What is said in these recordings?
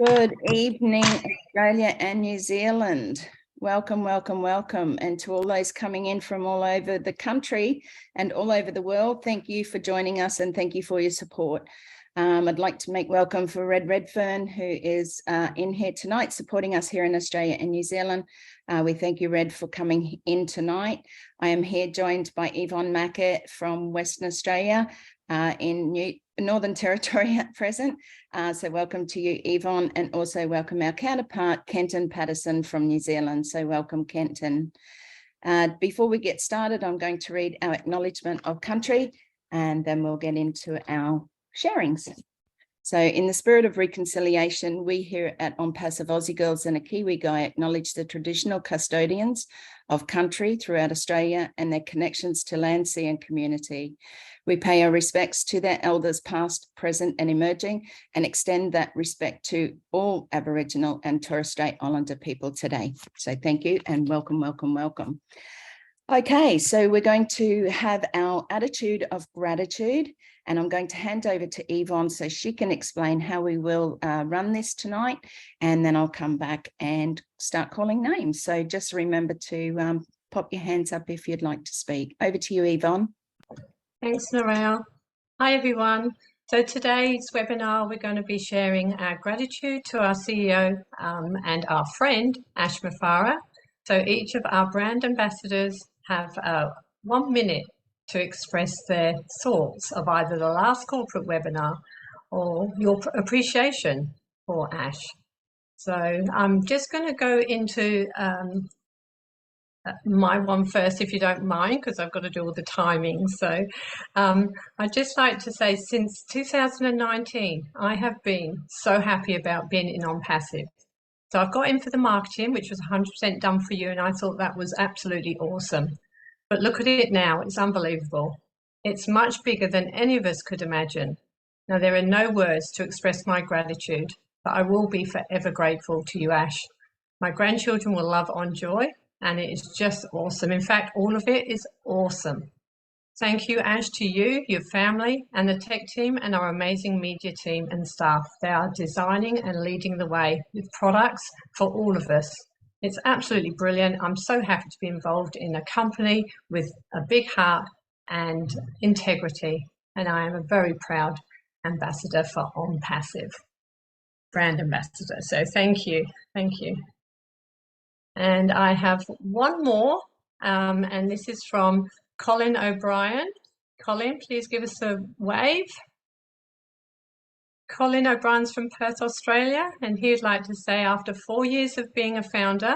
Good evening, Australia and New Zealand. Welcome, welcome, welcome. And to all those coming in from all over the country and all over the world, thank you for joining us and thank you for your support. I'd like to make welcome for Red Redfern, who is in here tonight, supporting us here in Australia and New Zealand. We thank you, Red, for coming in tonight. I am here joined by Yvonne Mackett from Western Australia in Northern Territory at present. So welcome to you, Yvonne, and also welcome our counterpart, Kenton Patterson from New Zealand. So welcome, Kenton. Before we get started, I'm going to read our acknowledgement of country, and then we'll get into our sharings. So in the spirit of reconciliation, we here at Onpassive Aussie Girls and a Kiwi Guy acknowledge the traditional custodians of country throughout Australia and their connections to land, sea and community. We pay our respects to their elders past, present and emerging, and extend that respect to all Aboriginal and Torres Strait Islander people today. So thank you and welcome, welcome, welcome. Okay, so we're going to have our attitude of gratitude, and I'm going to hand over to Yvonne so she can explain how we will run this tonight, and then I'll come back and start calling names. So just remember to pop your hands up if you'd like to speak. Over to you, Yvonne. Thanks, Narelle. Hi, everyone. So today's webinar, we're going to be sharing our gratitude to our CEO and our friend, Ash Mufareh. So each of our brand ambassadors have 1 minute to express their thoughts of either the last corporate webinar or your appreciation for Ash. So I'm just going to go into my one first, if you don't mind, because I've got to do all the timing. So I'd just like to say since 2019, I have been so happy about being in Onpassive. So I've got in for the marketing, which was 100% done for you, and I thought that was absolutely awesome. But look at it now, it's unbelievable. It's much bigger than any of us could imagine. Now, there are no words to express my gratitude, but I will be forever grateful to you, Ash. My grandchildren will love On Joy, and it is just awesome. In fact, all of it is awesome. Thank you, Ash, to you, your family, and the tech team, and our amazing media team and staff. They are designing and leading the way with products for all of us. It's absolutely brilliant. I'm so happy to be involved in a company with a big heart and integrity, and I am a very proud ambassador for Onpassive, brand ambassador. So thank you, thank you. And I have one more, and this is from Colin O'Brien. Colin, please give us a wave. Colin O'Brien's from Perth, Australia, and he'd like to say after 4 years of being a founder,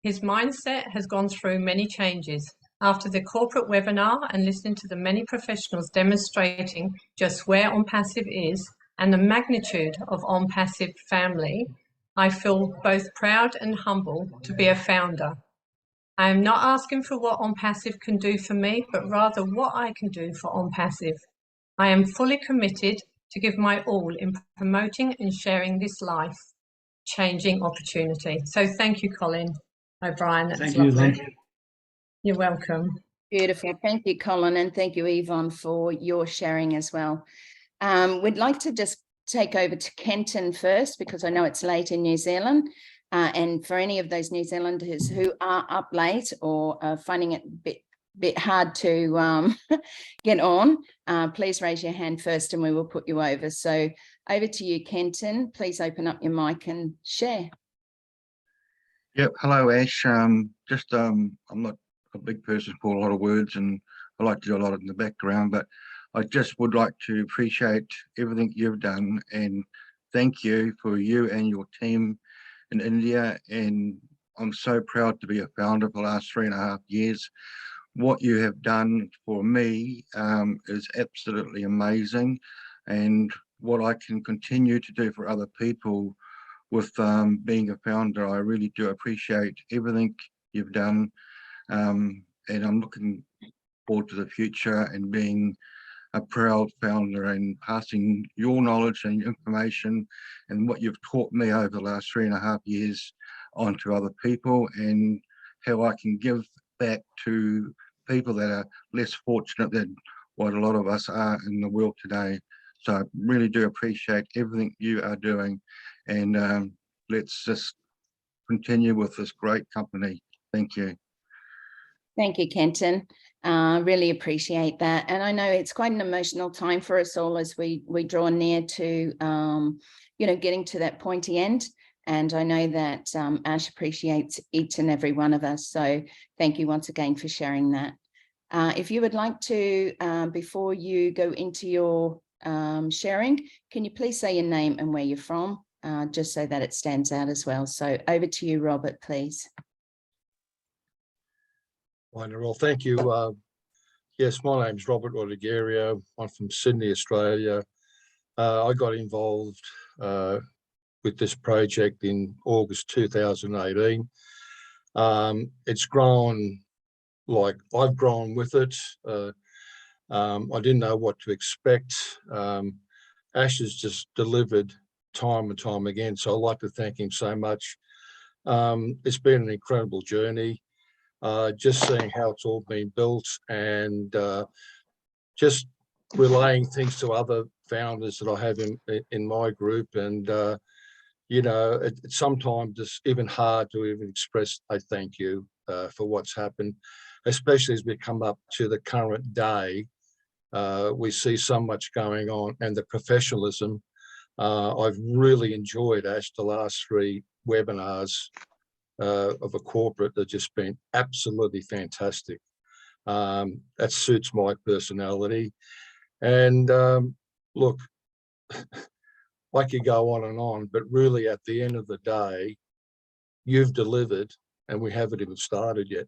his mindset has gone through many changes. After the corporate webinar and listening to the many professionals demonstrating just where Onpassive is and the magnitude of Onpassive family, I feel both proud and humble to be a founder. I am not asking for what Onpassive can do for me, but rather what I can do for Onpassive. I am fully committed to give my all in promoting and sharing this life-changing opportunity. So thank you, Colin O'Brien. That's lovely. You're welcome. Beautiful. Thank you, Colin, and thank you, Yvonne, for your sharing as well. We'd like to just take over to Kenton first, because I know it's late in New Zealand. And for any of those New Zealanders who are up late or are finding it a bit hard to get on, please raise your hand first and we will put you over. So over to you, Kenton. Please open up your mic and share. Yep. Hello, Ash. I'm not a big person for a lot of words, and I like to do a lot in the background, but I just would like to appreciate everything you've done and thank you for you and your team in India. And I'm so proud to be a founder for the last 3.5 years. What you have done for me is absolutely amazing, and what I can continue to do for other people with being a founder, I really do appreciate everything you've done, and I'm looking forward to the future and being a proud founder and passing your knowledge and information and what you've taught me over the last 3.5 years onto other people, and how I can give back to people that are less fortunate than what a lot of us are in the world today. So I really do appreciate everything you are doing, and let's just continue with this great company. Thank you. Thank you, Kenton. Really appreciate that. And I know it's quite an emotional time for us all as we draw near to, getting to that pointy end. And I know that Ash appreciates each and every one of us. So thank you once again for sharing that. If you would like to, before you go into your sharing, can you please say your name and where you're from, just so that it stands out as well. So over to you, Robert, please. Hi, Narelle. Thank you. Yes, my name's Robert Rodriguez. I'm from Sydney, Australia. I got involved with this project in August 2018. It's grown like I've grown with it. I didn't know what to expect. Ash has just delivered time and time again, so I'd like to thank him so much. It's been an incredible journey. Just seeing how it's all been built and just relaying things to other founders that I have in my group. And, it's sometimes it's even hard to even express a thank you for what's happened, especially as we come up to the current day. We see so much going on, and the professionalism. I've really enjoyed, Ash, the last 3 webinars of a corporate that's just been absolutely fantastic. That suits my personality. And look, I could go on, but really at the end of the day, you've delivered and we haven't even started yet.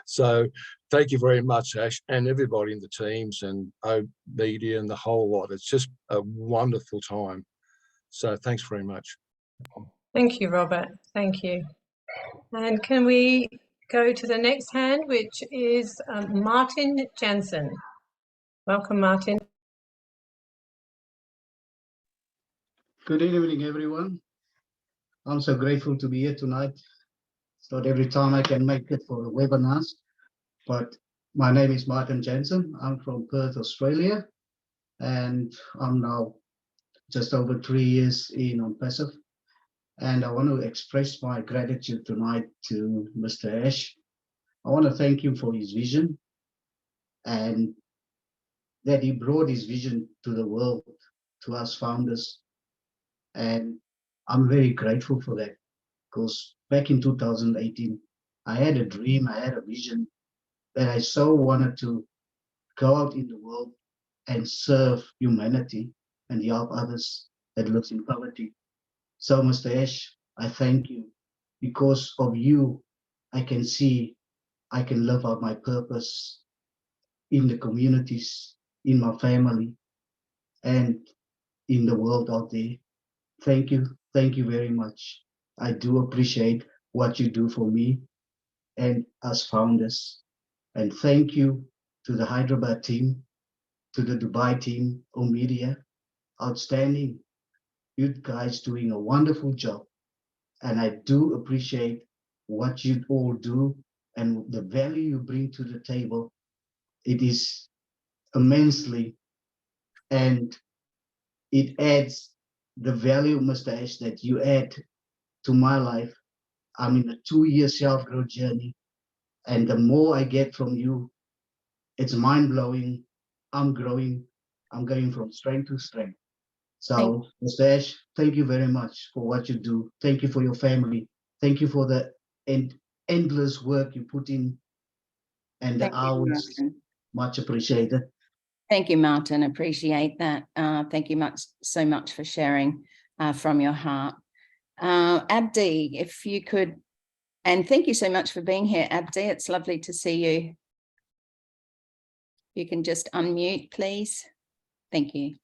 So thank you very much, Ash, and everybody in the teams and media and the whole lot. It's just a wonderful time. So thanks very much. Thank you, Robert. Thank you. And can we go to the next hand, which is Martin Jansen. Welcome, Martin. Good evening, everyone. I'm so grateful to be here tonight. It's not every time I can make it for the webinars, but my name is Martin Jansen. I'm from Perth, Australia, and I'm now just over 3 years in Onpassive. And I want to express my gratitude tonight to Mr. Ash. I want to thank him for his vision and that he brought his vision to the world, to us founders. And I'm very grateful for that, because back in 2018, I had a dream, I had a vision that I so wanted to go out in the world and serve humanity and help others that live in poverty. So, Mr. Ash, I thank you. Because of you, I can see I can live out my purpose in the communities, in my family, and in the world out there. Thank you. Thank you very much. I do appreciate what you do for me and us founders. And thank you to the Hyderabad team, to the Dubai team, Media. Outstanding. You guys doing a wonderful job. And I do appreciate what you all do and the value you bring to the table. It is immensely, and it adds the value, Mr. Ash, that you add to my life. I'm in a 2-year self-growth journey, and the more I get from you, it's mind-blowing. I'm growing. I'm going from strength to strength. So, Mr. Ash, thank you very much for what you do. Thank you for your family. Thank you for the endless work you put in and the hours. Much appreciated. Thank you, Martin. Appreciate that. Thank you so much for sharing from your heart. Abdi, if you could, and thank you so much for being here, Abdi. It's lovely to see you. You can just unmute, please. Thank you.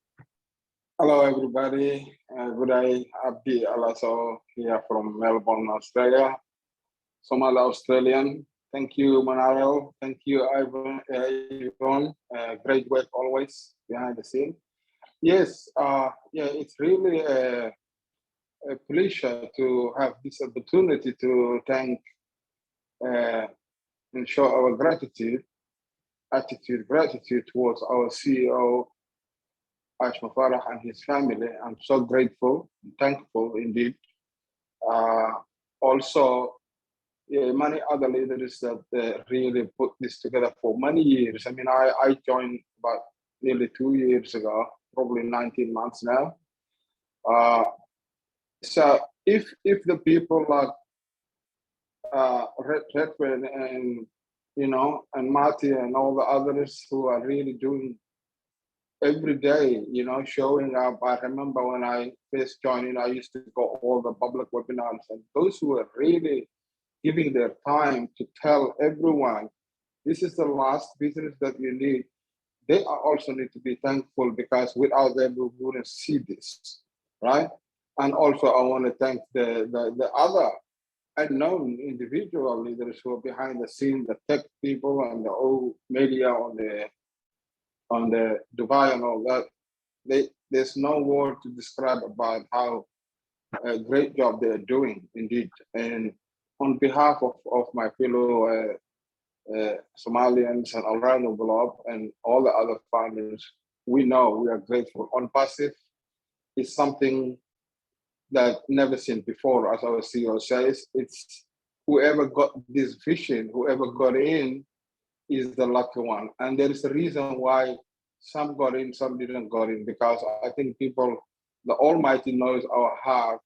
Hello, everybody. Good day. Abdi Alaso here from Melbourne, Australia. Somali Australian. Thank you, Narelle. Thank you, Yvonne. Great work always behind the scene. Yes, it's really a pleasure to have this opportunity to thank and show our gratitude towards our CEO, Mufareh and his family. I'm so grateful, thankful indeed. Also, many other leaders that really put this together for many years. I mean, I joined about nearly 2 years ago, probably 19 months now. So if the people like Redfern and and Marty and all the others who are really doing every day, showing up. I remember when I first joined, I used to go all the public webinars, and those who are really giving their time to tell everyone, this is the last business that you need. They also need to be thankful, because without them, we wouldn't see this, right? And also, I want to thank the other unknown individual leaders who are behind the scene, the tech people and the old media on the Dubai and all that. There's no word to describe about how a great job they're doing, indeed. And on behalf of my fellow Somalians and around the globe and all the other founders, we are grateful. Onpassive is something that never seen before, as our CEO says. It's whoever got this vision, whoever got in, is the lucky one. And there is a reason why some got in, some didn't got in, because I think people, the Almighty knows our heart,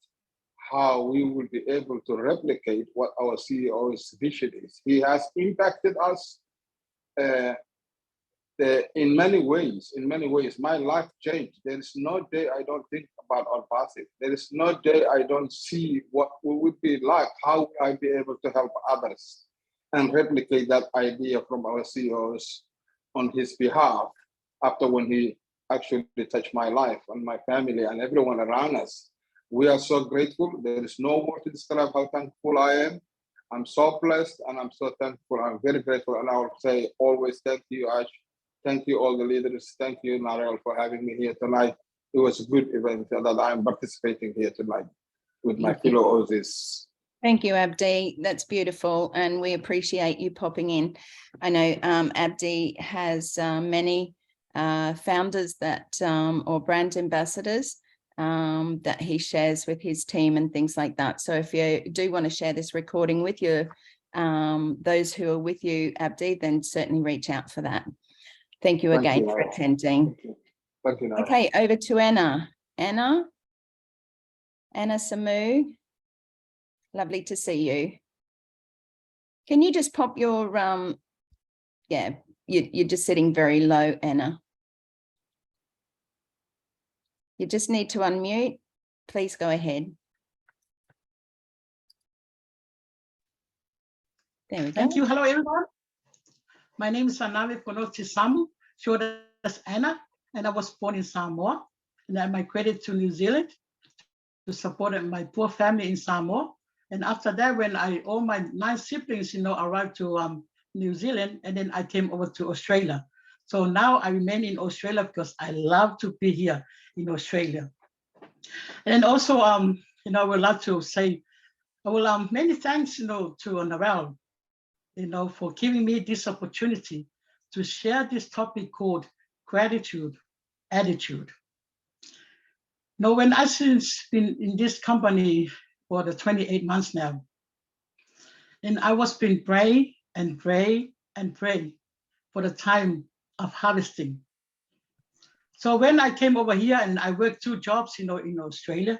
how we will be able to replicate what our CEO's vision is. He has impacted us in many ways. My life changed. There is no day I don't think about Onpassive. There is no day I don't see what we would be like, how would I be able to help others and replicate that idea from our CEOs on his behalf, after when he actually touched my life and my family and everyone around us. We are so grateful. There is no word to describe how thankful I am. I'm so blessed and I'm so thankful. I'm very grateful. And I will say always thank you, Ash. Thank you, all the leaders. Thank you, Narelle, for having me here tonight. It was a good event that I'm participating here tonight with my fellow Aussies. Thank you, Abdi. That's beautiful. And we appreciate you popping in. I know Abdi has many founders that or brand ambassadors that he shares with his team and things like that. So if you do want to share this recording with your those who are with you, Abdi, then certainly reach out for that. Thank you again for attending. Thank you. Okay, over to Anna. Anna Samu, lovely to see you. Can you just pop your you're just sitting very low, Anna. You just need to unmute. Please go ahead. There we go. Thank you. Hello, everyone. My name is Anawe Konochi Samu, short as Anna, and I was born in Samoa. And I migrated to New Zealand to support my poor family in Samoa. And after that, when all my 9 siblings, arrived to New Zealand, and then I came over to Australia. So now I remain in Australia because I love to be here in Australia. And also, I would like to say, many thanks, to Narelle, for giving me this opportunity to share this topic called gratitude attitude. When I've since been in this company for the 28 months now, and I was been pray and pray and pray for the time of harvesting. So when I came over here and I worked 2 jobs, in Australia,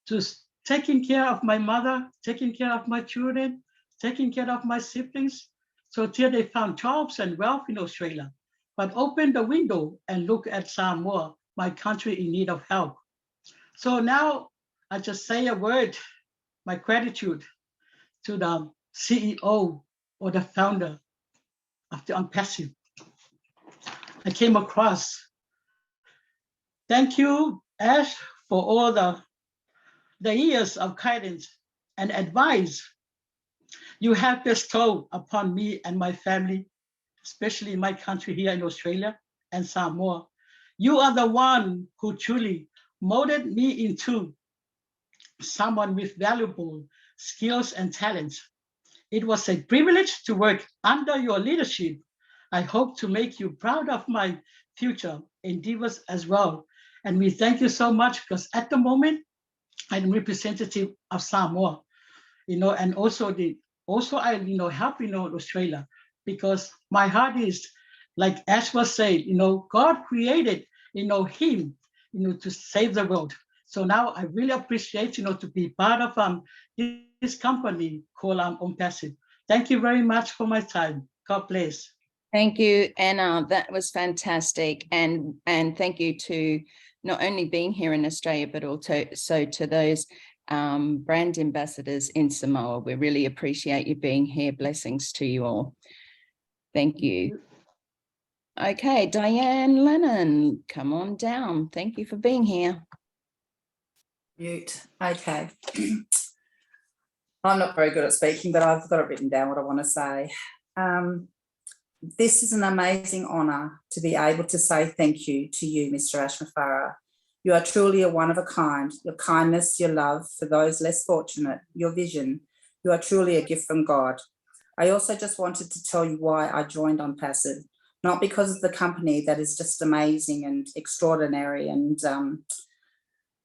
just taking care of my mother, taking care of my children, taking care of my siblings. So till they found jobs and wealth in Australia, but open the window and look at Samoa, my country in need of help. So now I just say a word, my gratitude to the CEO or the founder of the Onpassive. I came across. Thank you, Ash, for all the years of guidance and advice you have bestowed upon me and my family, especially in my country here in Australia and Samoa. You are the one who truly molded me into someone with valuable skills and talents. It was a privilege to work under your leadership. I hope to make you proud of my future endeavors as well. And we thank you so much, because at the moment, I'm representative of Samoa, and also I, help, Australia, because my heart is, like Ash was saying, God created, him, to save the world. So now I really appreciate, to be part of this company called Onpassive. Thank you very much for my time. God bless. Thank you, Anna. That was fantastic. And thank you to not only being here in Australia, but also to those brand ambassadors in Samoa. We really appreciate you being here. Blessings to you all. Thank you. Okay, Diane Lennon, come on down. Thank you for being here. Mute. Okay. I'm not very good at speaking, but I've got it written down what I want to say. This is an amazing honour to be able to say thank you to you, Mr. Ash Mufareh. You are truly a one of a kind. Your kindness, your love for those less fortunate, your vision, you are truly a gift from God. I also just wanted to tell you why I joined Onpassive, not because of the company that is just amazing and extraordinary and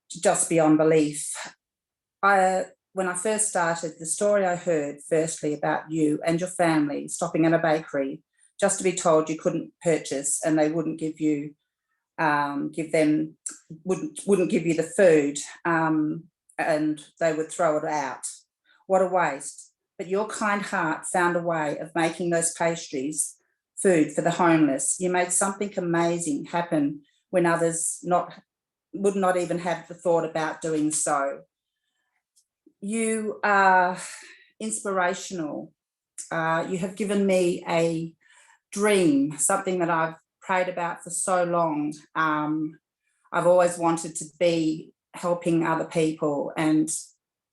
just beyond belief. When I first started, the story I heard firstly about you and your family stopping at a bakery just to be told you couldn't purchase and they wouldn't give you wouldn't give you the food and they would throw it out. What a waste. But your kind heart found a way of making those pastries food for the homeless. You made something amazing happen when others would not even have the thought about doing so. You are inspirational. You have given me a dream, something that I've prayed about for so long. I've always wanted to be helping other people and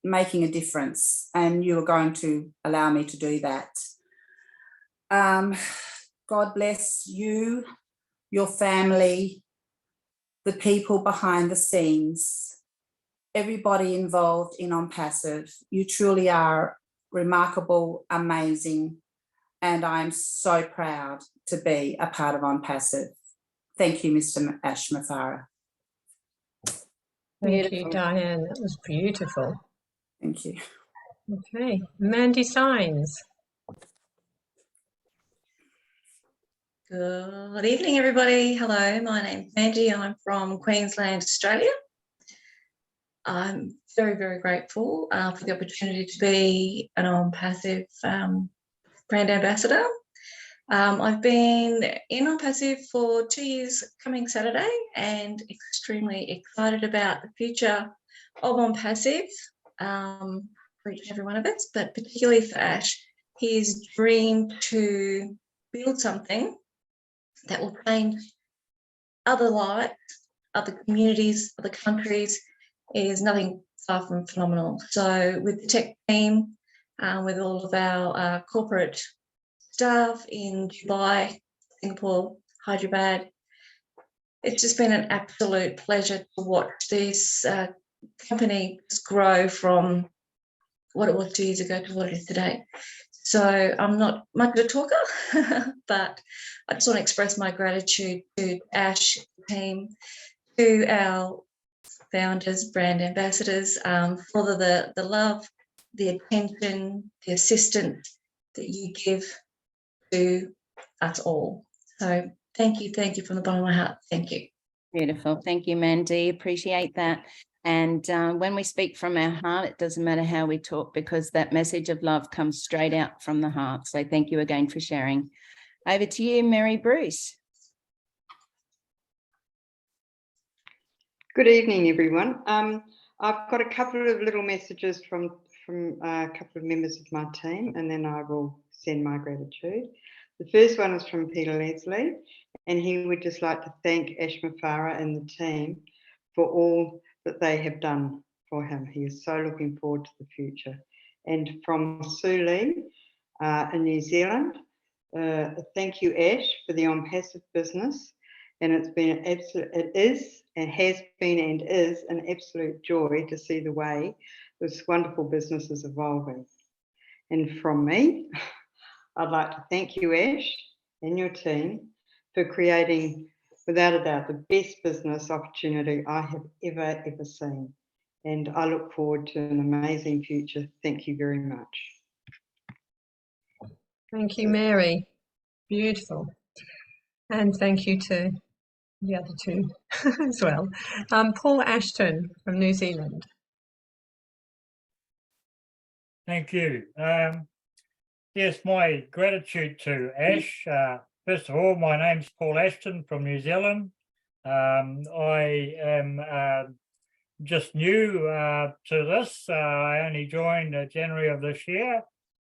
making a difference, and you are going to allow me to do that. God bless you, your family, the people behind the scenes, everybody involved in Onpassive. You truly are remarkable, amazing, and I'm so proud to be a part of Onpassive. Thank you, Mr. Ash Mufareh. Thank you, Diane. That was beautiful. Thank you. Okay, Mandy Signs. Good evening, everybody. Hello, my name's Mandy. I'm from Queensland, Australia. I'm very, very grateful for the opportunity to be an Onpassive brand ambassador. I've been in Onpassive for 2 years coming Saturday and extremely excited about the future of Onpassive for each and every one of us, but particularly for Ash. His dream to build something that will change other lives, other communities, other countries is nothing far from phenomenal. So with the tech team, with all of our corporate staff in Dubai, Singapore, Hyderabad, it's just been an absolute pleasure to watch this company grow from what it was 2 years ago to what it is today. So I'm not much of a talker, but I just want to express my gratitude to Ash, the team, to our founders, brand ambassadors, for the love, the attention, the assistance that you give to us all. So thank you from the bottom of my heart. Thank you. Beautiful. Thank you, Mandy. Appreciate that. And when we speak from our heart, it doesn't matter how we talk, because that message of love comes straight out from the heart. So thank you again for sharing. Over to you, Mary Bruce. Good evening, everyone. I've got a couple of little messages from a couple of members of my team, and then I will send my gratitude. The first one is from Peter Leslie, and he would just like to thank Ash Mufareh and the team for all that they have done for him. He is so looking forward to the future. And from Sue Lee in New Zealand, thank you, Ash, for the Onpassive business. And it's been it is and has been and is an absolute joy to see the way this wonderful business is evolving. And from me, I'd like to thank you, Ash, and your team for creating without a doubt, the best business opportunity I have ever seen. And I look forward to an amazing future. Thank you very much. Thank you, Mary. Beautiful. And thank you to the other two as well. Paul Ashton from New Zealand. Thank you. Yes, my gratitude to Ash. First of all, my name's Paul Ashton from New Zealand. I am just new to this. I only joined January of this year,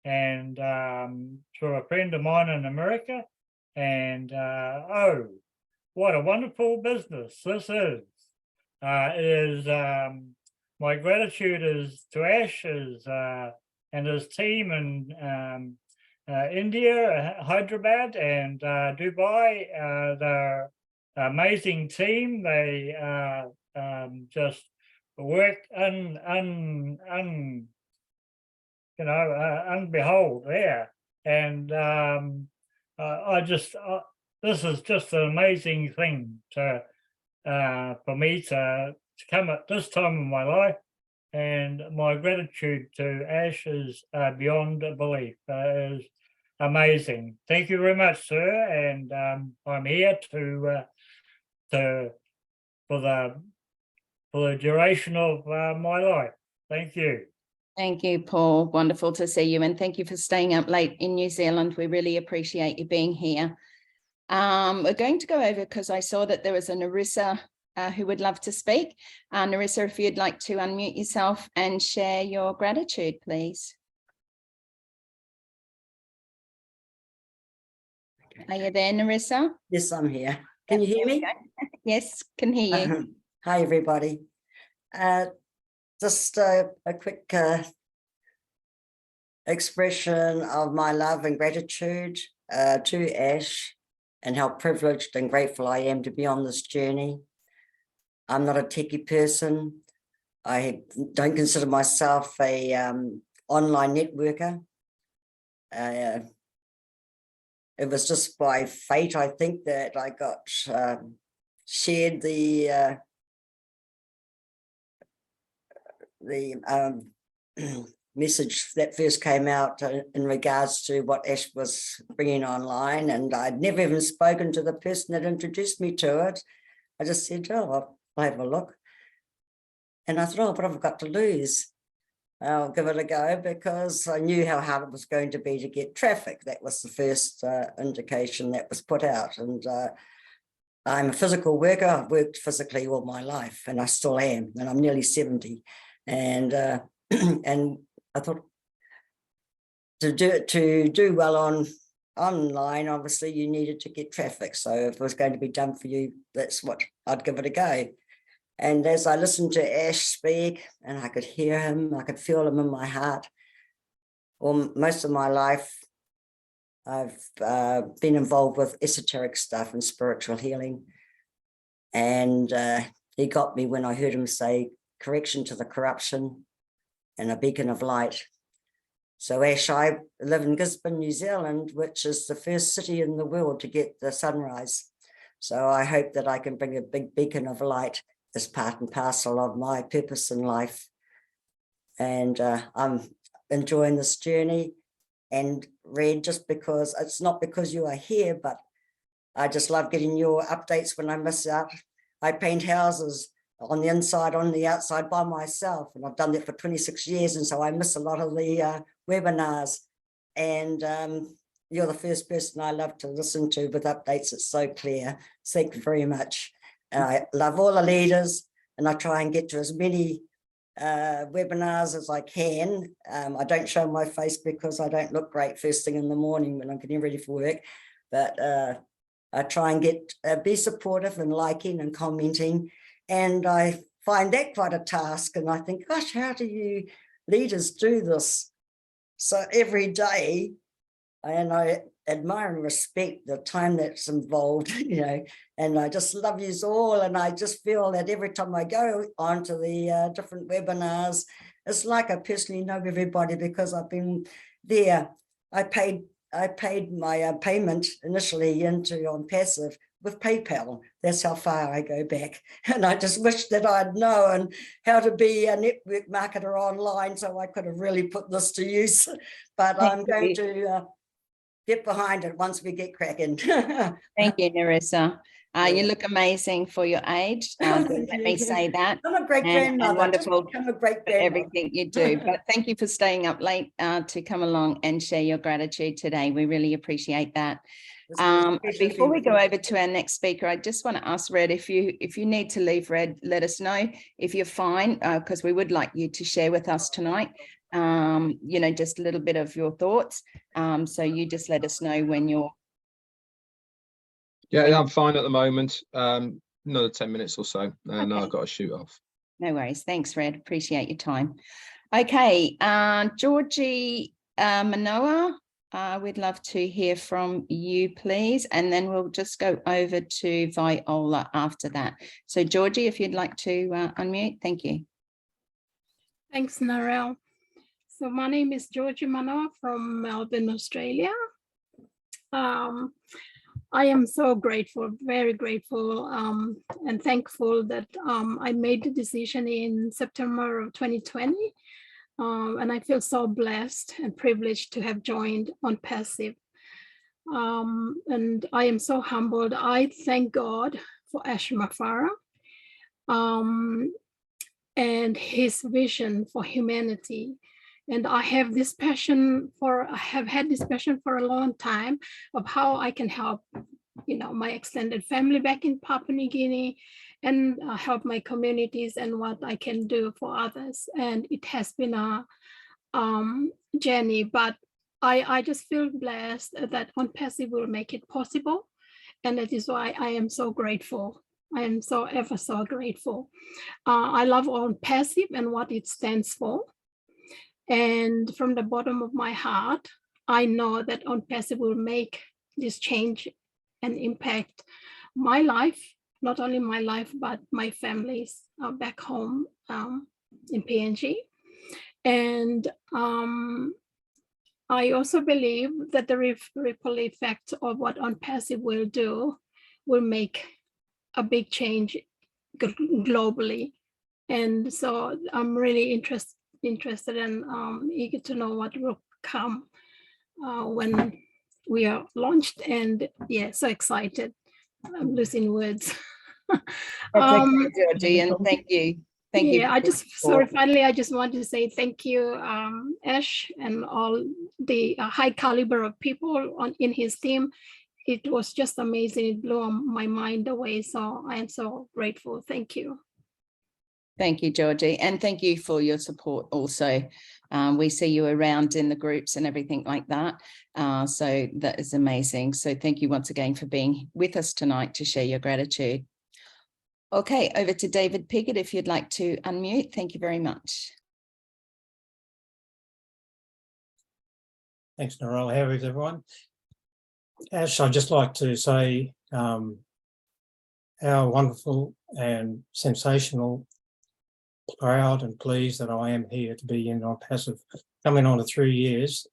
and through a friend of mine in America. And oh, what a wonderful business this is. My gratitude is to Ash and his team in India, Hyderabad, and Dubai. They're amazing team. They just work unbehold there, and this is just an amazing thing for me to come at this time in my life, and my gratitude to Ash is beyond belief. Is amazing. Thank you very much, sir, and I'm here for the duration of my life. Thank you. Thank you, Paul. Wonderful to see you, and thank you for staying up late in New Zealand. We really appreciate you being here. We're going to go over, because I saw that there was a Narissa who would love to speak. Narissa, if you'd like to unmute yourself and share your gratitude, please. Are you there, Narissa? Yes, I'm here. Can you hear me? Yes, can hear you. Hi, everybody. Just a quick expression of my love and gratitude to Ash, and how privileged and grateful I am to be on this journey. I'm not a techie person. I don't consider myself a online networker. It was just by fate, I think, that I got shared the message that first came out in regards to what Ash was bringing online, and I'd never even spoken to the person that introduced me to it. I just said, oh, I'll have a look. And I thought, oh, what have I got to lose? I'll give it a go, because I knew how hard it was going to be to get traffic. That was the first indication that was put out. And I'm a physical worker. I've worked physically all my life, and I still am, and I'm nearly 70. And and I thought, to do well online, obviously you needed to get traffic. So if it was going to be done for you, that's what I'd give it a go. And as I listened to Ash speak, and I could hear him, I could feel him in my heart. Well, most of my life, I've been involved with esoteric stuff and spiritual healing. And he got me when I heard him say, correction to the corruption and a beacon of light. So Ash, I live in Gisborne, New Zealand, which is the first city in the world to get the sunrise. So I hope that I can bring a big beacon of light as part and parcel of my purpose in life. And I'm enjoying this journey. And Red, just because, it's not because you are here, but I just love getting your updates when I miss out. I paint houses on the inside, on the outside by myself, and I've done that for 26 years. And so I miss a lot of the webinars. And you're the first person I love to listen to with updates. It's so clear. Thank you very much. And I love all the leaders, and I try and get to as many webinars as I can. I don't show my face because I don't look great first thing in the morning when I'm getting ready for work, but I try and be supportive and liking and commenting, and I find that quite a task. And I think, gosh, how do you leaders do this? So every day, and I admire and respect the time that's involved, you know, and I just love you all. And I just feel that every time I go onto the different webinars, it's like I personally know everybody because I've been there. I paid my payment initially into Onpassive with PayPal. That's how far I go back. And I just wish that I'd known how to be a network marketer online so I could have really put this to use. But I'm going to get behind it once we get cracking. Thank you, Narissa. You look amazing for your age. Let me say that. I'm a great grandmother. And wonderful I'm a great for everything you do. But thank you for staying up late to come along and share your gratitude today. We really appreciate that. Before we go over to our next speaker, I just want to ask Red, if you need to leave, Red, let us know. If you're fine, because we would like you to share with us tonight, you know, just a little bit of your thoughts. So you just let us know when you're. Yeah, I'm fine at the moment. Another 10 minutes or so, and I've got to shoot off. No worries. Thanks, Red. Appreciate your time. Okay, Georgie Manoa, we'd love to hear from you, please. And then we'll just go over to Viola after that. So Georgie, if you'd like to unmute, thank you. Thanks, Narelle. So my name is Georgie Manoa from Melbourne, Australia. I am so grateful, very grateful and thankful that I made the decision in September of 2020. And I feel so blessed and privileged to have joined Onpassive. And I am so humbled. I thank God for Ash Mufareh and his vision for humanity. And I have this passion I have had this passion for a long time of how I can help, you know, my extended family back in Papua New Guinea and help my communities and what I can do for others. And it has been a journey, but I just feel blessed that Onpassive will make it possible. And that is why I am so grateful. I am so ever so grateful. I love Onpassive and what it stands for. And from the bottom of my heart, I know that Onpassive will make this change and impact my life, not only my life, but my family's back home in PNG. And I also believe that the ripple effect of what Onpassive will do will make a big change globally. And so I'm really interested and eager to know what will come when we are launched. And yeah, so excited. I'm losing words. That's okay, Georgie, and thank you. Thank you. Finally, I just want to say thank you, Ash, and all the high caliber of people in his team. It was just amazing. It blew my mind away. So I am so grateful. Thank you. Thank you, Georgie. And thank you for your support also. We see you around in the groups and everything like that. So that is amazing. So thank you once again for being with us tonight to share your gratitude. Okay, over to David Piggott, if you'd like to unmute. Thank you very much. Thanks, Narelle. How is everyone? Ash, I'd just like to say how wonderful and sensational, proud and pleased that I am here to be in Onpassive. Coming on to 3 years,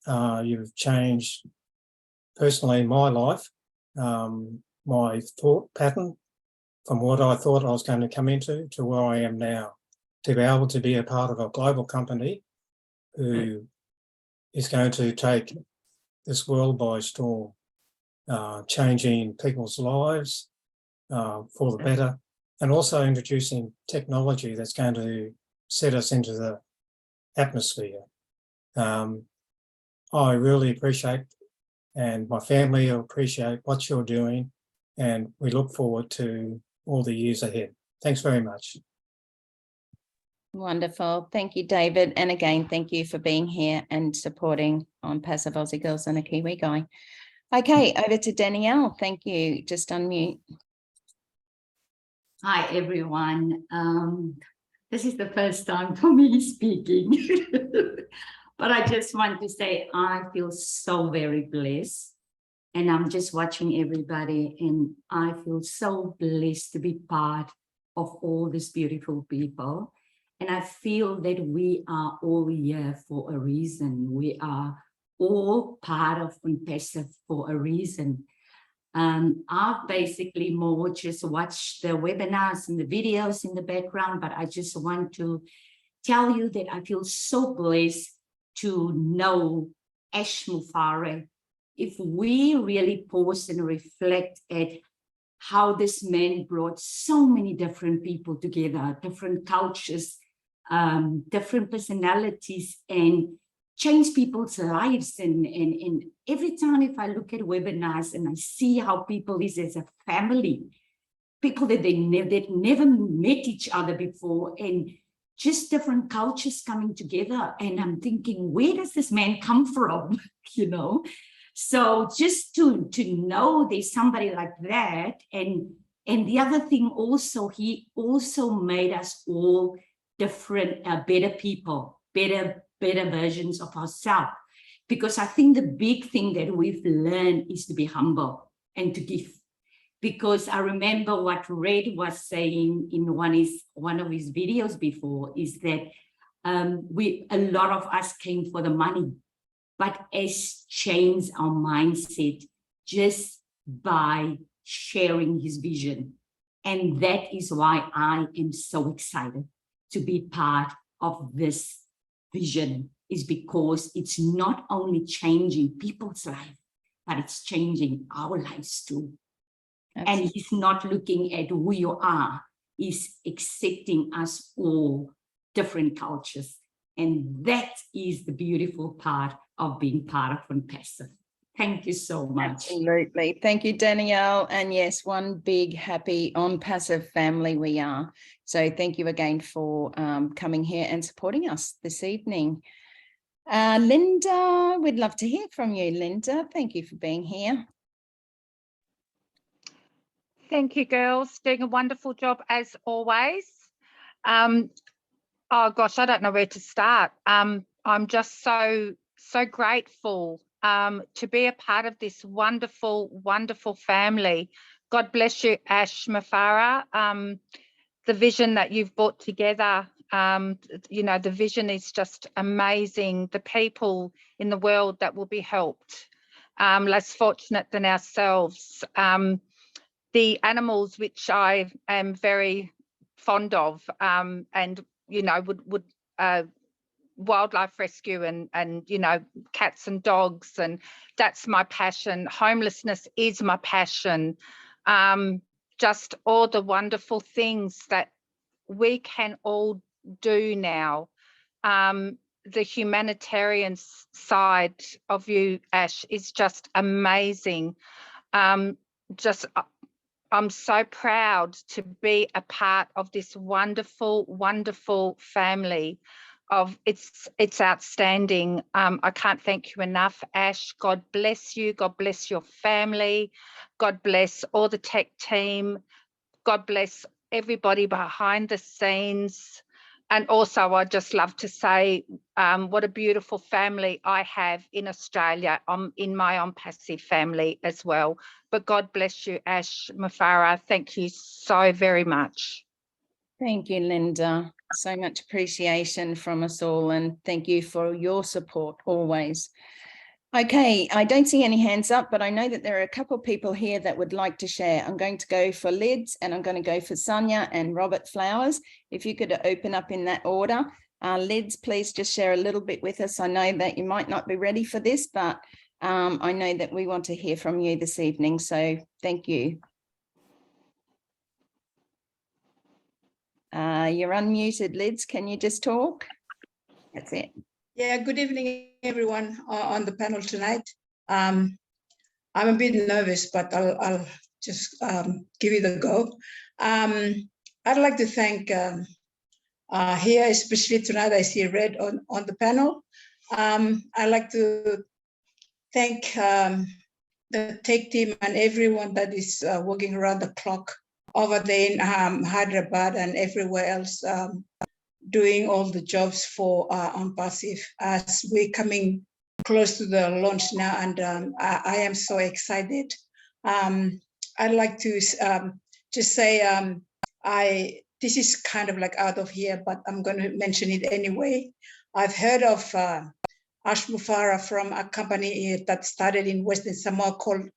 you've changed personally my life, my thought pattern from what I thought I was going to come into to where I am now. To be able to be a part of a global company who is going to take this world by storm, changing people's lives for the better, and also introducing technology that's going to set us into the atmosphere. I really appreciate, and my family appreciate what you're doing, and we look forward to all the years ahead. Thanks very much. Wonderful. Thank you, David. And again, thank you for being here and supporting Onpassive Aussie Girls and a Kiwi guy. Okay, over to Danielle. Thank you. Just unmute. Hi, everyone. This is the first time for me speaking, but I just want to say I feel so very blessed. And I'm just watching everybody, and I feel so blessed to be part of all these beautiful people. And I feel that we are all here for a reason. We are all part of Onpassive for a reason. I've basically more just watched the webinars and the videos in the background, but I just want to tell you that I feel so blessed to know Ash Mufareh. If we really pause and reflect at how this man brought so many different people together, different cultures, different personalities, and change people's lives. And every time if I look at webinars and I see how people is as a family, people that they'd never met each other before, and just different cultures coming together. And I'm thinking, where does this man come from? You know? So just to know there's somebody like that. And the other thing also, he also made us all different, better people, better versions of ourselves. Because I think the big thing that we've learned is to be humble and to give. Because I remember what Red was saying in one of his videos before, is that a lot of us came for the money, but Ash changed our mindset just by sharing his vision. And that is why I am so excited to be part of this vision, is because it's not only changing people's life, but it's changing our lives too. Absolutely. And he's not looking at who you are, he's accepting us all, different cultures. And that is the beautiful part of being part of Onpassive. Thank you so much. Absolutely. Thank you, Danielle. And yes, one big, happy Onpassive family we are. So thank you again for coming here and supporting us this evening. Linda, we'd love to hear from you, Linda. Thank you for being here. Thank you, girls. Doing a wonderful job as always. Oh gosh, I don't know where to start. I'm just so grateful to be a part of this wonderful, wonderful family. God bless you, Ash Mufareh. The vision that you've brought together, you know, the vision is just amazing. The people in the world that will be helped, less fortunate than ourselves. The animals, which I am very fond of, and you know, would wildlife rescue and you know, cats and dogs, and that's my passion. Homelessness is my passion. Just all the wonderful things that we can all do now. The humanitarian side of you, Ash, is just amazing. I'm so proud to be a part of this wonderful, wonderful family. It's outstanding. I can't thank you enough, Ash. God bless you. God bless your family. God bless all the tech team. God bless everybody behind the scenes. And also, I'd just love to say what a beautiful family I have in Australia. I'm in my Onpassive family as well. But God bless you, Ash Mufareh. Thank you so very much. Thank you, Linda. So much appreciation from us all, and thank you for your support always. Okay, I don't see any hands up, but I know that there are a couple of people here that would like to share. I'm going to go for Lids, and I'm going to go for Sonia and Robert Flowers. If you could open up in that order. Lids, please just share a little bit with us. I know that you might not be ready for this, but I know that we want to hear from you this evening, so thank you. You're unmuted, Lids. Can you just talk? That's it. Yeah, good evening, everyone on the panel tonight. I'm a bit nervous, but I'll just give it a go. I'd like to thank here, especially tonight, I see Red on the panel. I'd like to thank the tech team and everyone that is working around the clock over there in Hyderabad and everywhere else, doing all the jobs for Onpassive, as we're coming close to the launch now, and I am so excited. I'd like to just say, this is kind of like out of here, but I'm going to mention it anyway. I've heard of Ash Mufareh from a company that started in Western Samoa called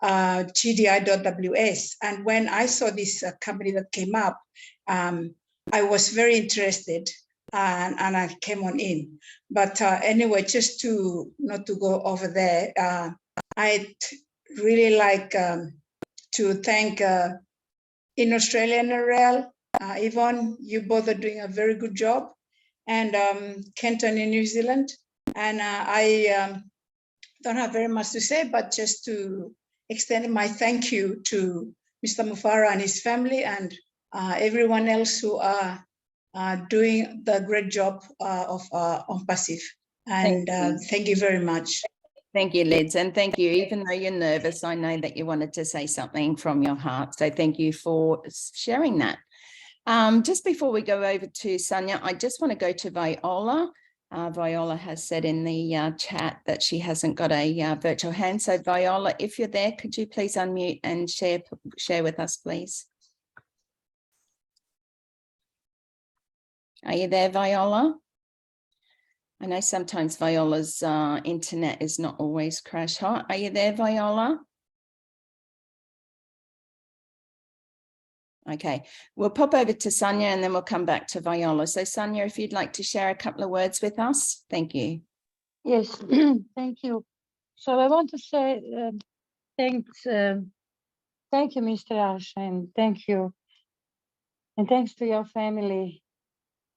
GDI.ws. And when I saw this company that came up, I was very interested and I came on in. But anyway, just to not to go over there, I'd really like to thank in Australia, Narelle, Yvonne, you both are doing a very good job, and Kenton in New Zealand. And I don't have very much to say, but just to extend my thank you to Mr. Mufareh and his family and everyone else who are doing the great job of Onpassive. And thank you very much. Thank you, Liz, and thank you. Even though you're nervous, I know that you wanted to say something from your heart. So thank you for sharing that. Just before we go over to Sonia, I just want to go to Viola. Viola has said in the chat that she hasn't got a virtual hand. So Viola, if you're there, could you please unmute and share with us, please? Are you there, Viola? I know sometimes Viola's internet is not always crash hot. Are you there, Viola? Okay, we'll pop over to Sonia and then we'll come back to Viola. So Sonia, if you'd like to share a couple of words with us, thank you. Yes, thank you. So I want to say thank you, Mr. Ash, and thank you. And thanks to your family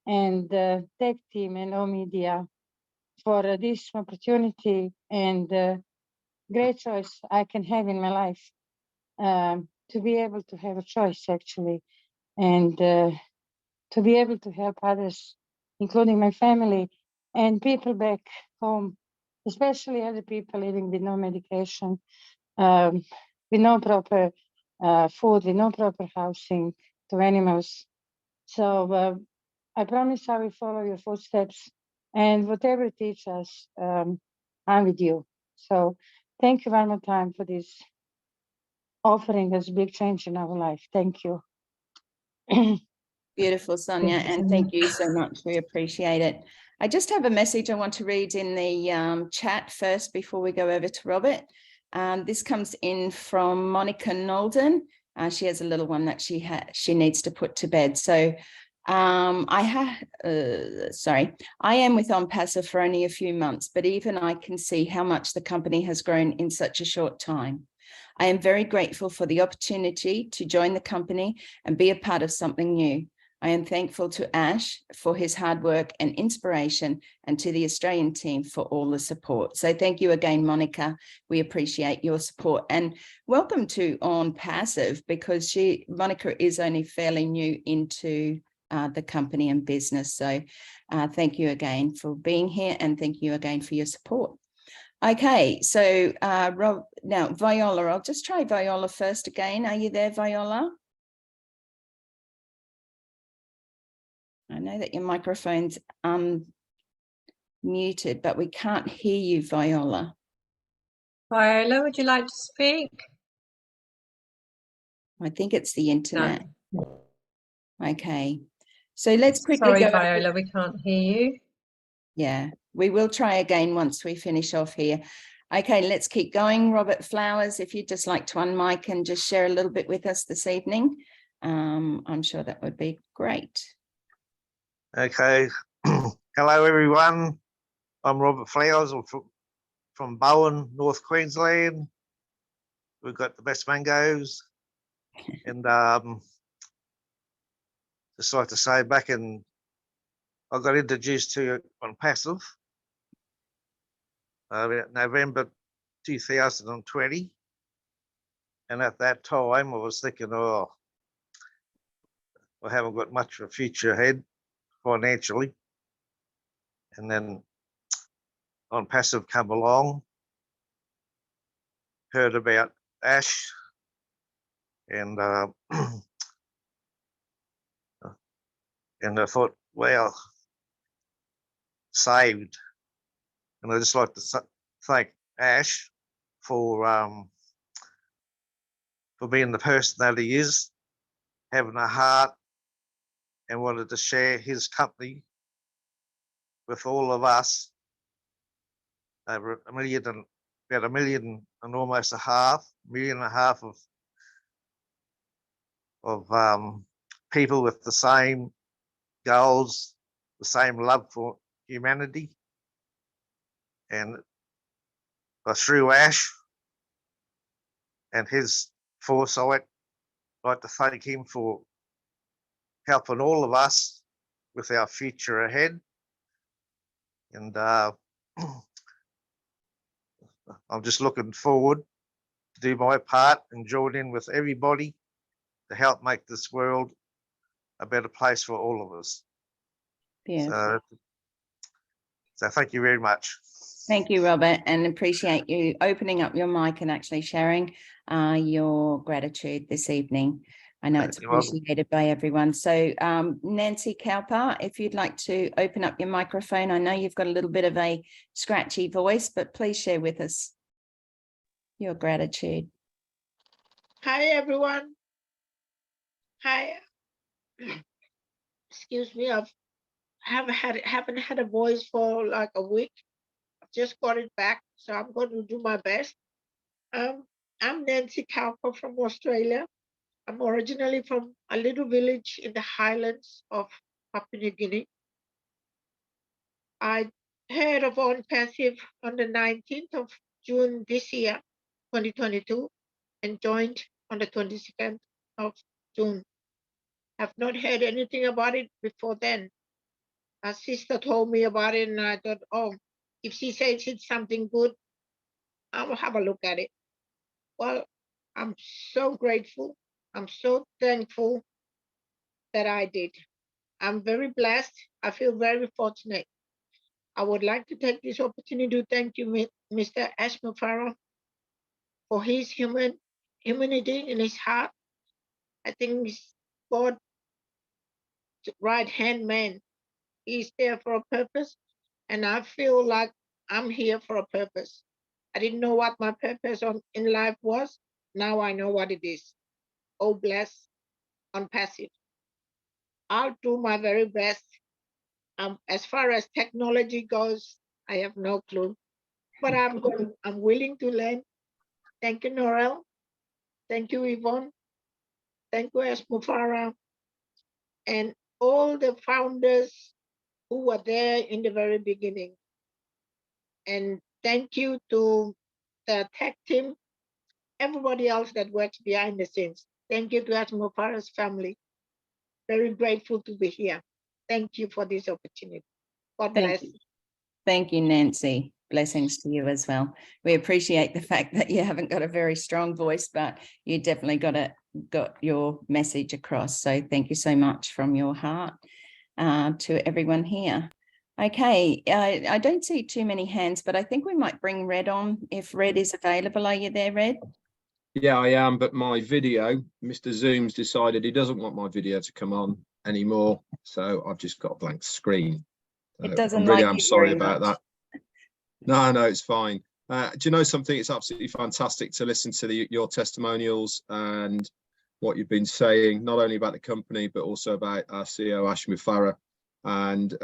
and the tech team and all media for this opportunity and great choice I can have in my life to be able to have a choice actually, and to be able to help others, including my family and people back home, especially other people living with no medication, with no proper food, with no proper housing to animals. So I promise I will follow your footsteps, and whatever you teach us, I'm with you. So thank you one more time for this offering us big change in our life. Thank you. Beautiful, Sonia, and thank you so much. We appreciate it. I just have a message I want to read in the chat first before we go over to Robert. This comes in from Monica Nolden. She has a little one that she needs to put to bed. So I am with Onpassive for only a few months, but even I can see how much the company has grown in such a short time. I am very grateful for the opportunity to join the company and be a part of something new. I am thankful to Ash for his hard work and inspiration, and to the Australian team for all the support. So thank you again, Monica. We appreciate your support, and welcome to Onpassive, because Monica is only fairly new into the company and business. So thank you again for being here, and thank you again for your support. Okay, so now Viola, I'll just try Viola first again. Are you there, Viola? I know that your microphone's muted, but we can't hear you, Viola. Viola, would you like to speak? I think it's the internet. No. Okay, so let's quickly Sorry, go. Viola, we can't hear you. Yeah, we will try again once we finish off here. Okay, let's keep going. Robert Flowers, if you'd just like to unmic and just share a little bit with us this evening, I'm sure that would be great. Okay, hello everyone. I'm Robert Flowers. I'm from Bowen, North Queensland. We've got the best mangoes, and just like to say, I got introduced to Onpassive November 2020, and at that time I was thinking, oh, I haven't got much of a future ahead financially, and then Onpassive come along, heard about Ash, and and I thought, wow, saved. And I just like to thank Ash for being the person that he is, having a heart, and wanted to share his company with all of us, over 1.5 million about 1 million and almost a half, 1.5 million of people with the same goals, the same love for humanity. And through Ash and his foresight, I'd like to thank him for helping all of us with our future ahead. And I'm just looking forward to do my part and join in with everybody to help make this world a better place for all of us. Beautiful. So thank you very much. Thank you, Robert, and appreciate you opening up your mic and actually sharing your gratitude this evening. I know it's appreciated by everyone. So Nancy Cowper, if you'd like to open up your microphone, I know you've got a little bit of a scratchy voice, but please share with us your gratitude. Hi, everyone. Hi. Excuse me, I haven't had a voice for like a week. I've just got it back, so I'm going to do my best. I'm Nancy Cowper from Australia. I'm originally from a little village in the highlands of Papua New Guinea. I heard of Onpassive on the 19th of June this year, 2022, and joined on the 22nd of June. I've not heard anything about it before then. My sister told me about it and I thought, oh, if she says it's something good, I'll have a look at it. Well, I'm so grateful. I'm so thankful that I did. I'm very blessed. I feel very fortunate. I would like to take this opportunity to thank you, Mr. Ash Mufareh, for his humanity in his heart. I think he's God's right-hand man. He's there for a purpose, and I feel like I'm here for a purpose. I didn't know what my purpose in life was. Now I know what it is. Oh, bless Onpassive. I'll do my very best. As far as technology goes, I have no clue, but I'm willing to learn. Thank you, Narelle. Thank you, Yvonne. Thank you, Mufareh, and all the founders who were there in the very beginning. And thank you to the tech team, everybody else that works behind the scenes. Thank you to Mufareh's family. Very grateful to be here. Thank you for this opportunity. God bless. Thank you, Nancy. Blessings to you as well. We appreciate the fact that you haven't got a very strong voice, but you definitely got your message across. So thank you so much from your heart to everyone here. Okay, I don't see too many hands, but I think we might bring Red on if Red is available. Are you there, Red? Yeah, I am, but my video, Mr. Zoom's decided he doesn't want my video to come on anymore, so I've just got a blank screen. It doesn't I'm sorry about that. No, it's fine. Do you know something? It's absolutely fantastic to listen to your testimonials and what you've been saying, not only about the company, but also about our CEO, Ash Mufareh. And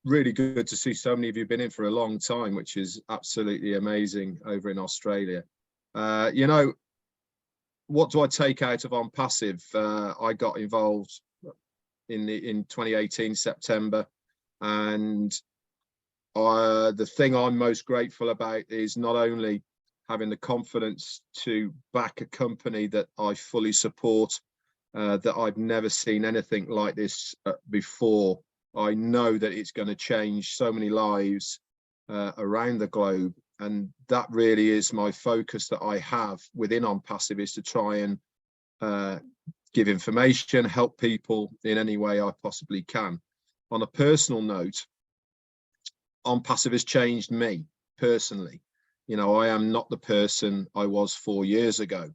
really good to see so many of you been in for a long time, which is absolutely amazing over in Australia. You know, what do I take out of Onpassive? I got involved in 2018 September, and the thing I'm most grateful about is not only having the confidence to back a company that I fully support, that I've never seen anything like this before. I know that it's going to change so many lives around the globe, and that really is my focus that I have within Onpassive, is to try and give information, help people in any way I possibly can. On a personal note, Onpassive has changed me personally. You know, I am not the person I was 4 years ago.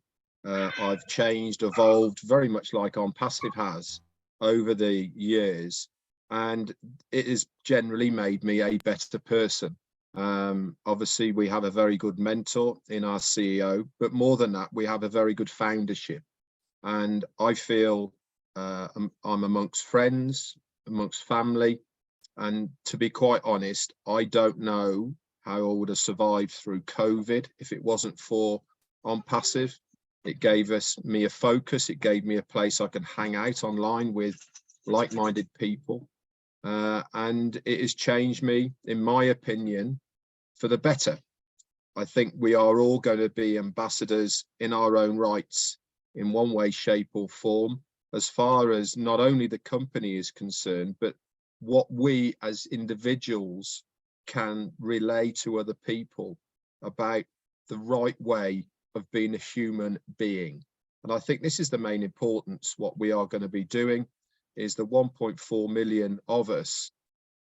I've changed, evolved very much like Onpassive has over the years, and it has generally made me a better person. Obviously, we have a very good mentor in our CEO, but more than that, we have a very good foundership. And I feel I'm amongst friends, amongst family. And to be quite honest, I don't know how I would have survived through COVID if it wasn't for Onpassive. It gave me a focus. It gave me a place I could hang out online with like-minded people. And it has changed me, in my opinion, for the better. I think we are all going to be ambassadors in our own rights in one way, shape or form, as far as not only the company is concerned, but what we as individuals can relay to other people about the right way of being a human being. And I think this is the main importance. What we are going to be doing is the 1.4 million of us,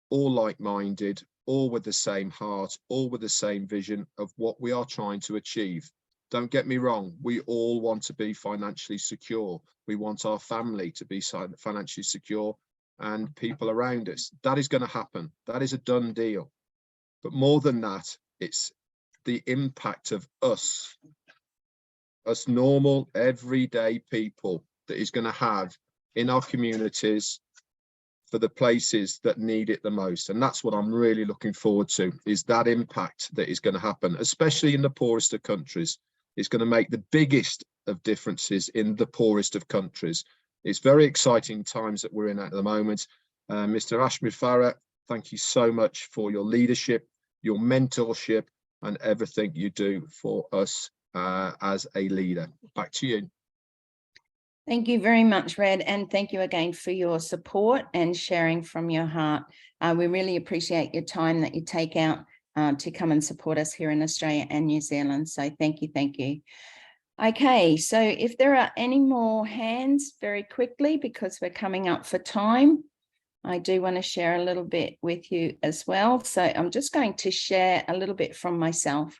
all like-minded, all with the same heart, all with the same vision of what we are trying to achieve. Don't get me wrong, we all want to be financially secure. We want our family to be financially secure and people around us. That is going to happen. That is a done deal. But more than that, it's the impact of us normal, everyday people that is going to have in our communities for the places that need it the most. And that's what I'm really looking forward to, is that impact that is going to happen, especially in the poorest of countries. It's going to make the biggest of differences in the poorest of countries. It's very exciting times that we're in at the moment. Mr. Mufareh, thank you so much for your leadership, your mentorship, and everything you do for us as a leader. Back to you. Thank you very much, Red, and thank you again for your support and sharing from your heart. We really appreciate your time that you take out to come and support us here in Australia and New Zealand. So thank you, thank you. Okay, so if there are any more hands very quickly, because we're coming up for time, I do want to share a little bit with you as well. So I'm just going to share a little bit from myself.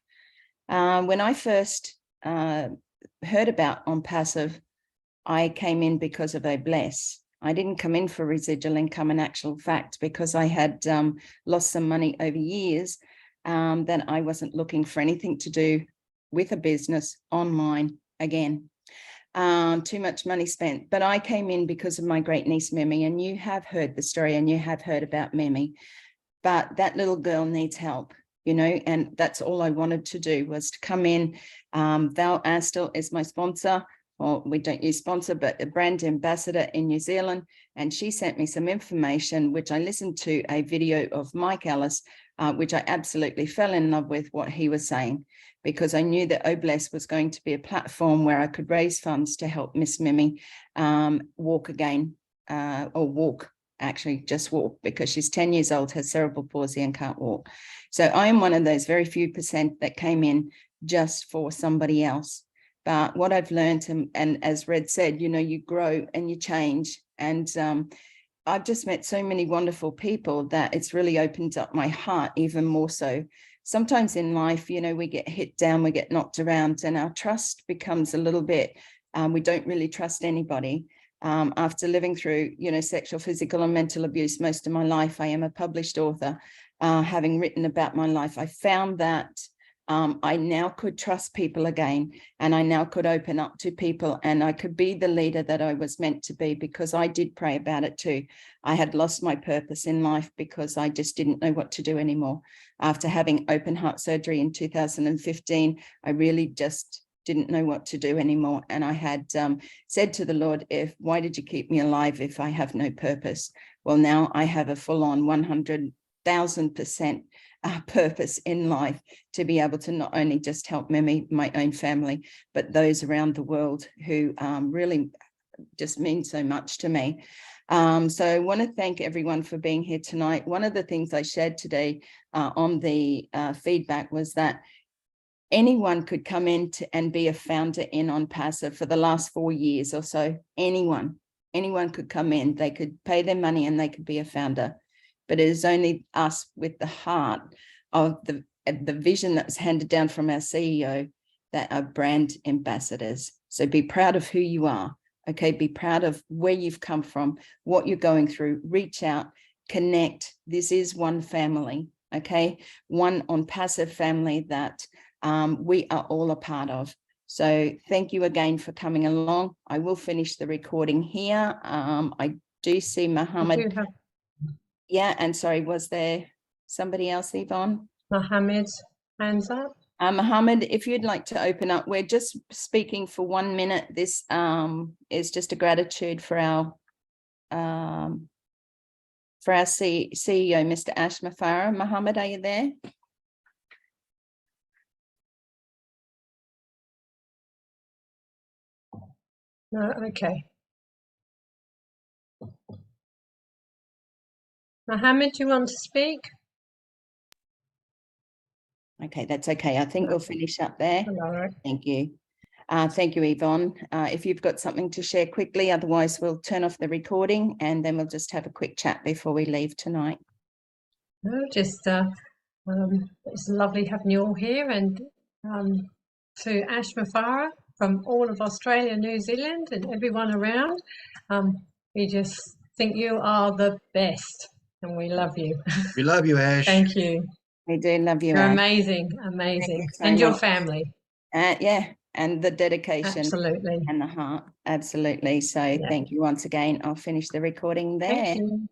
When I first heard about Onpassive, I came in because of a bless. I didn't come in for residual income, in actual fact, because I had lost some money over years. Then I wasn't looking for anything to do with a business online again. Too much money spent. But I came in because of my great niece, Mimi, and you have heard the story and you have heard about Mimi. But that little girl needs help, you know, and that's all I wanted to do, was to come in. Val Astle is my sponsor. Well, we don't use sponsor, but a brand ambassador in New Zealand. And she sent me some information, which I listened to a video of Mike Ellis, which I absolutely fell in love with what he was saying, because I knew that Obless was going to be a platform where I could raise funds to help Miss Mimi walk again, or walk, actually just walk, because she's 10 years old, has cerebral palsy and can't walk. So I am one of those very few percent that came in just for somebody else. But what I've learned, and as Red said, you know, you grow and you change. And I've just met so many wonderful people that it's really opened up my heart even more so. Sometimes in life, you know, we get hit down, we get knocked around, and our trust becomes a little bit, we don't really trust anybody. After living through, you know, sexual, physical and mental abuse most of my life, I am a published author. Having written about my life, I found that I now could trust people again, and I now could open up to people, and I could be the leader that I was meant to be, because I did pray about it too. I had lost my purpose in life because I just didn't know what to do anymore. After having open heart surgery in 2015, I really just didn't know what to do anymore. And I had said to the Lord, why did you keep me alive if I have no purpose? Well, now I have a full-on 100,000% purpose in life, to be able to not only just help Mimi, my own family, but those around the world who really just mean so much to me. So I want to thank everyone for being here tonight. One of the things I shared today on the feedback was that anyone could come in and be a founder in Onpassive for the last 4 years or so. Anyone could come in, they could pay their money and they could be a founder. But it is only us with the heart of the vision that's handed down from our CEO that are brand ambassadors. So be proud of who you are, okay? Be proud of where you've come from, what you're going through. Reach out, connect. This is one family, okay? One Onpassive family that we are all a part of. So thank you again for coming along. I will finish the recording here. I do see Mohammed. Yeah, and sorry, was there somebody else, Yvonne? Mohammed, hands up. Mohammed, if you'd like to open up, we're just speaking for 1 minute. This is just a gratitude for our CEO, Mr. Ash Mufareh. Mohammed, are you there? No, okay. Mohammed, do you want to speak? Okay, that's okay. I think we'll finish up there. Hello. Thank you. Thank you, Yvonne. If you've got something to share quickly, otherwise we'll turn off the recording and then we'll just have a quick chat before we leave tonight. No, just it's lovely having you all here, and to Ash Mufareh from all of Australia, New Zealand, and everyone around. We just think you are the best, and we love you. We love you, Ash. Thank you. We do love you, You're Ash. amazing, amazing, and your family. Yeah, and the dedication. Absolutely. And the heart. Absolutely. So thank you once again. I'll finish the recording there. Thank you.